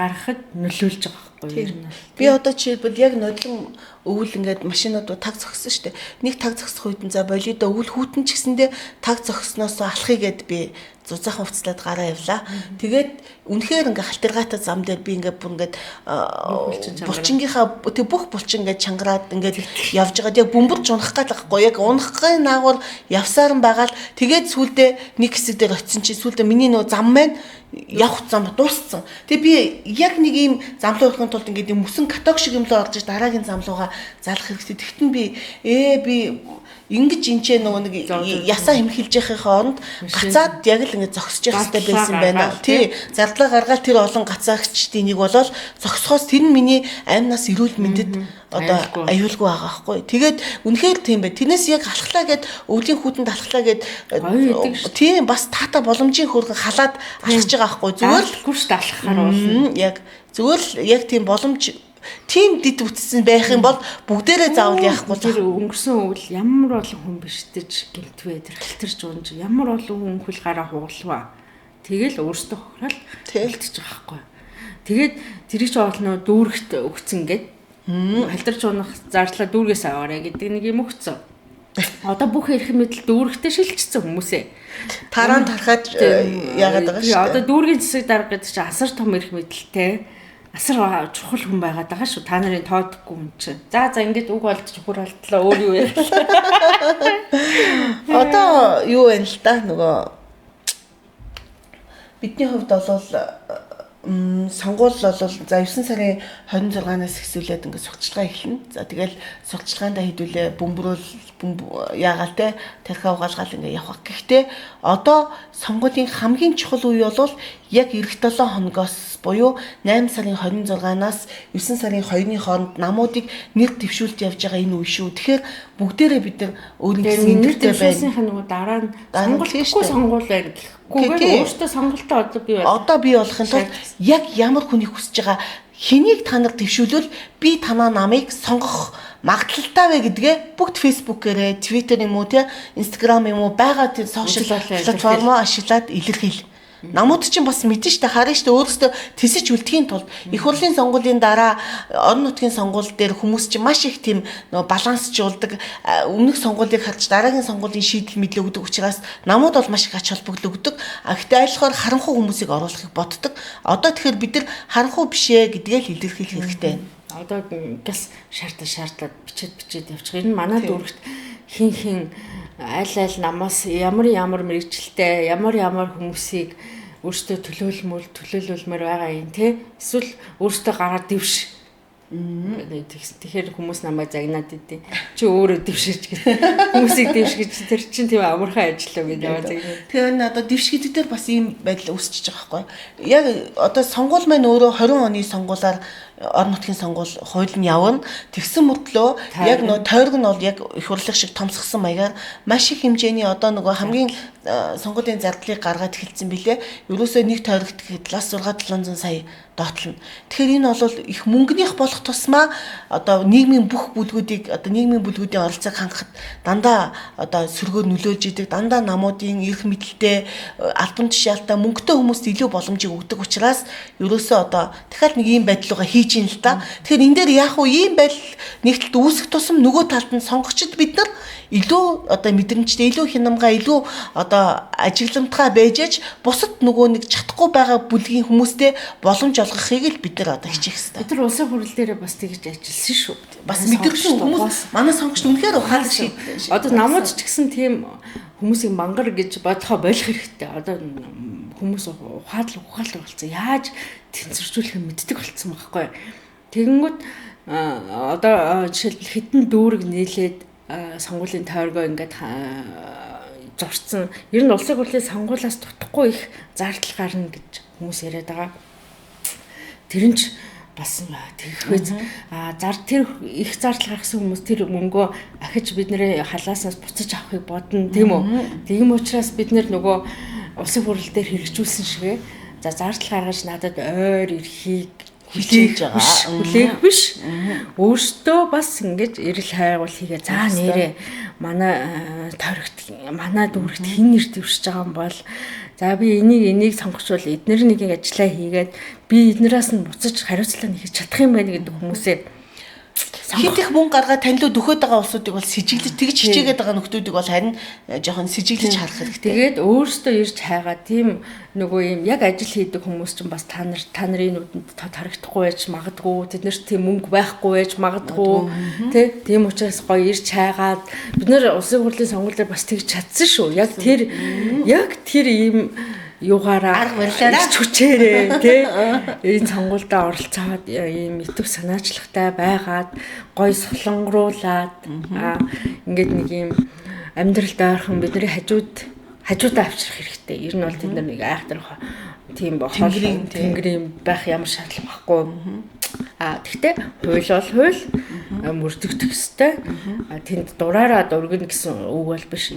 гаргахад нөлөөлж байгаа байхгүй. Би одоо жишээлбэл яг нодлон өвөл ингээд машинууд таг зогссон шүү дээ. Нэг таг зогсох үед нь за болидо өвөл хүүтэн ч гэсэндээ таг зогсноос алхахыг гээд би зузаахан хувцлаад гараа явлаа. Тэгээд үнэхээр ингээ халтиргаатай зам дээр би ингээ бүр ингээд булчингийнхаа тэг бүх булчин ингээ чангараад ингээд явж байгаа. Яг бөмбөрж унах гал байхгүй. Яг унахын наагур явсаар нь байгаа л тэгээд сүулдэ нэг хэсэг дээр очисон чи сүулдэ миний нөө зам маань явах зам дууссан. Тэгээ би яг нэг ийм замлуу өрхөн тулд ингээд мөсөн каталог шиг юм лөө орж иж дараагийн замлууга залах хэрэгтэй. Тэгтэн би би ингэж энчээ нөгөө нэг ясаа хэмхэлж яхахын оронд гацаад яг л ингэ зогсож явах хэрэгтэй байсан байна. Тий. Зардлаа гаргаад тэр олон гацаагчдын нэг болол зогсохоос тэр нь миний амнаас эрүүл мэндэд одоо аюулгүй байгаа байхгүй. Тэгээд үнэхээр тийм бай. Тэрнээс яг алхлаа гэд өвлийн хүүтэнд алхлаа гэд тийм бас таата боломжийн хөргөн халаад алхаж байгаа байхгүй. Зүгээр л гүрш алхахаар болно. Яг зүгээр л яг тийм боломж тийм дид үтсэн байх юм бол бүгдээрээ заавал яахгүй. Тэр өнгөрсөн өвөл ямар олон хүн бишдэж гэмтвэ тэр халтарч унж ямар олон хүн хөл гараа хугалваа. Тэгэл өөртөө хохирол хэлтэж байгаа байхгүй. Тэгээд тэрийг ч олноо дүүрэгт өгцөн гэд халтарч унах зарлаа дүүргээс аваарэ гэдэг нэг юм өгцөн. Одоо бүх эрх мэдэл дүүрэгтээ шилжчихсэн хүмүүсээ. Тарaan тархаж яагаад байгаа шүү. Одоо дүүргийн засаг дарга гэдэг чинь асар том эрх мэдэлтэй. Асар чухал хүн байгаад байгаа шүү. Та нарын тоодгүй хүн чинь. За ингэж үг болдож хөр алдлаа өөр юу яа. Одоо юу вэ л та нөгөө бидний хувьд бол сонгуул бол за 9 сарын 26-наас эхсүүлээд ингээд сурталчилгаа эхэлнэ. За тэгэл сурталчилгаандаа хэдүүлээ бөмбөрөөл яагаал те тархиа угаалгаал ингээд явах. Гэхдээ одоо сонгуулийн хамгийн чухал үе бол яг эх 7 хоногоос буюу 8 сарын 26-наас 9 сарын 2-ны хооронд намуудыг нэр дэвшүүлж явж байгаа энэ үе шүү. Тэгэхээр бүгдээрээ бид нар өөрийн нэр дэвшүүлсэнийхээ нөгөө дараа нь сонгуулихгүй сонгуул байна гэхгүйгээр өөртөө сонголтоо одоо бий болохын тулд яг ямар хүнийг хүсэж байгаа хэнийг та нар дэвшүүлвэл би танаа намыг сонгох магадлалтай вэ гэдгээ бүгд фэйсбүүкээрээ, твиттер юм уу, инстаграм юм уу байгаа тэр сошиал платформоо ашиглаад илэрхийл. Намууд чинь бас мэдэн штэ харин штэ өөрөөсөө тэсэж үлдэхийн тулд их хурлын сонгуулийн дараа орон нутгийн сонгуул дээр хүмүүс чинь маш их тийм балансжуулдаг өмнөх сонгуулийг харж дараагийн сонгуулийн шийдэл мэдлэг өгдөг учраас намууд бол маш их ач холбогдол өгдөг. Гэхдээ айлхаар харанхуй хүмүүсийг оруулахыг боддог. Одоо тэгэхээр бид нар харанхуй бишээ гэдгээ л илэрхийлэх хэрэгтэй. Одоо газ шаардаад бичээд явчих. Энэ манай дүүрэгт хин аль намаас ямар мэрэгчлээ ямар хүмүүсийг өөртөө төлөөлмөр байгаа юм те эсвэл өөртөө гараад дэвш тэгэхээр хүмүүс намайг загнаад идэв чи өөрөө дэвшиж гэдэг хүмүүсийг дэвш гэж тэр чинь тийм амархан ажиллаа гэдэг яваа загнаад тэгэхээр надад дэвш гэдэг дээр бас ийм байдал үүсчихэж байгаа байхгүй яг одоо сонгуул маань өөрөө 20 оны сонгуулаар орон нутгийн сонгуул хууль нь явна. Тэгсэн мөртлөө яг нөгөө тойрог нь бол яг их хурлын шиг томсгосон маягаар маш их хэмжээний одоо нөгөө хамгийн сонгуулийн зардлыг гаргаад эхэлсэн билээ. Ерөөсөө нэг тойрогт гэхэд 6-700 сая доотлно. Тэгэхээр энэ бол их мөнгөнийх болох тусмаа одоо нийгмийн бүх бүлгүүдийг одоо нийгмийн бүлгүүдийн оролцоог хангахад дандаа одоо сөргөөр нөлөөлж идэг, дандаа намуудын эрх мэдэлтэй, албан тушаалтай мөнгөтэй хүмүүст илүү боломжийг өгдөг учраас ерөөсөө одоо дахиад нэг ийм байдлууга хийж ийн л да. Тэгэхээр энэ дээр яг уу ийм байдал нэгтлд үүсэх тусам нөгөө талд нь сонгогчд бид нар илүү одоо мэдрэмжтэй, илүү хянамга, илүү одоо ажигламтгай байж аж бусад нөгөө нэг чадахгүй байгаа бүлгийн хүмүүстэй боломж олгохыг л бид нар одоо хичээх хэрэгтэй. Бид нар улсын хурал дээр бас тэгж ажилласан шүү. Бас мэдэрсэн хүмүүс манай сонгогч үнэхээр ухаалаг шийдсэн. Одоо намууд ч гэсэн тийм хүмүүсийг мангар гэж бодохоо болох хэрэгтэй. Одоо хүмүүс ухаалаг болсон. Яаж тэнцвэржүүлэх нь мэддэг болсон байхгүй. Тэгэнгүүт одоо жишээлбэл хэдэн дүүрэг нийлээд сонгуулийн тойргоо ингээд зурцсан. Ер нь улсын хурлын сонгуулиас дутхгүй их зардал гарна гэж хүмүүс яриад байгаа. Тэр нь ч бас тэгхвэз тэр их зардал гаргасан хүмүүс тэр мөнгөө ахиж бидний халааснаас буцаж авахыг бодно тийм үү. Тийм учраас бид нөгөө улсын хурал дээр хэрэгжүүлсэн шигээ за зардал гаргаж надад ойр эрхийг хүлээж байгаа. Хүлээх биш. Өөртөө бас ингэж эрэл хайгуул хийгээ. За нэрээ манай тойрогт манай дүүрэгт хин нэр дэвшиж байгаа юм бол за би энийг сонгочвол эдгээр нэг ажиллаа хийгээд би эднээс нь буцаж хариуцлага хийж чадах юм байна гэдэг хүмүүсээ хит их мөнгө гаргаад танилуу дөхөд байгаа улсуудыг бол сэжиглэж тэгж хичээгээд байгаа нөхдүүдийг бол харин жоохон сэжиглэж харах хэрэгтэй. Тэгээд өөрөөсөө ирж хайгаа тийм нөгөө юм яг ажил хийдэг хүмүүс ч бас та нарын нүдэнд харагдахгүй байж магадгүй тэд нарт тийм мөнгө байхгүй байж магадгүй тийм учраас гоё ирж хайгаад бид нар улсын хурлын сонгуулиар бас тэгж чадсан шүү. Яг тэр ийм югаараа ирж хүчээрээ тий энэ сонгуульдаа оролцоод ийм итв санаачлагтай байгаад гой солонгоруулаад ингээд нэг ийм амьдралд ойрхон бидний хажуудаа авчрах хэрэгтэй. Ер нь бол тэд нар нэг айхтарх тийм тэнгэрийн байх ямар шаардлага байхгүй. Тэгтээ хууль бол хууль мөрдөгдөх ёстой. Тэнд дураараа дургна гэсэн үг бол биш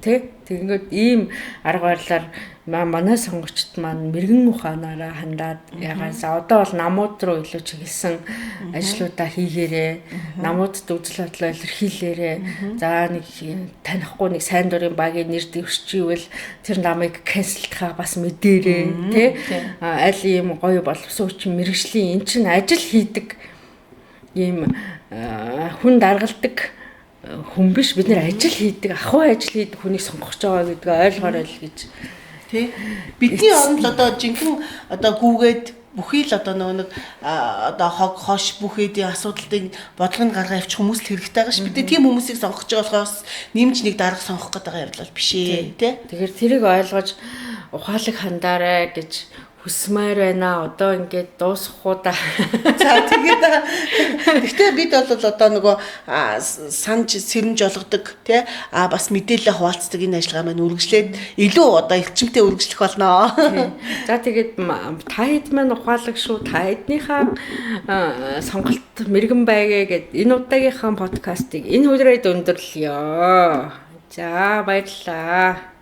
тий. Тэгэнгүүт ийм арга барилаар манай сонгогчд маань мэрэгэн ухаанаараа хандаад ягаасаа одоо бол намууд руу илүү чиглэсэн ажлуудаа хийгээрээ намуудад үзэл бодлоо илэрхийлээрээ за нэг танихгүй нэг сайн дурын багийн нэр дэвшчихвэл тэр намыг канселтхаа бас мэдээрээ тий аль ийм гоё боловсрооч мэрэгжлийн эн чин ажил хийдэг ийм хүн даргалдаг хүн биш бид нэр ажил хийдэг ахуй ажил хийдэг хүнийг сонгох гэж байгаа гэдгээ ойлгоорой л гэж тий бидний оронд л одоо жинхэнэ одоо гүүгээд бүхий л одоо нэг одоо хог хош бүхэдийн асуудлыг бодлогыг гаргаа явуучих хүмүүс л хэрэгтэй байгаа ш. Бид тийм хүмүүсийг сонгох гэж болохоос нэмж нэг дарга сонгох гэдэг явдал биш ээ тий. Тэгэхээр тэрийг ойлгож ухаалаг хандаарай гэж хүсмээр байна. Одоо ингээд дуусах уу да. За тэгээд гэхдээ бид бол одоо нөгөө санж сэрэмж олгодог тий бас мэдээлэл хуваалцдаг энэ ажиллагаа маань үргэлжлээд илүү одоо эрчимтэй үргэлжлэх болно. За тэгээд та хэд маань ухаалаг шүү. Та эднийхээ сонголт мэрэгэн байгээ гэд энэ удаагийнхаа подкастыг энэ хүрээд өндөрлөё. За баярлалаа.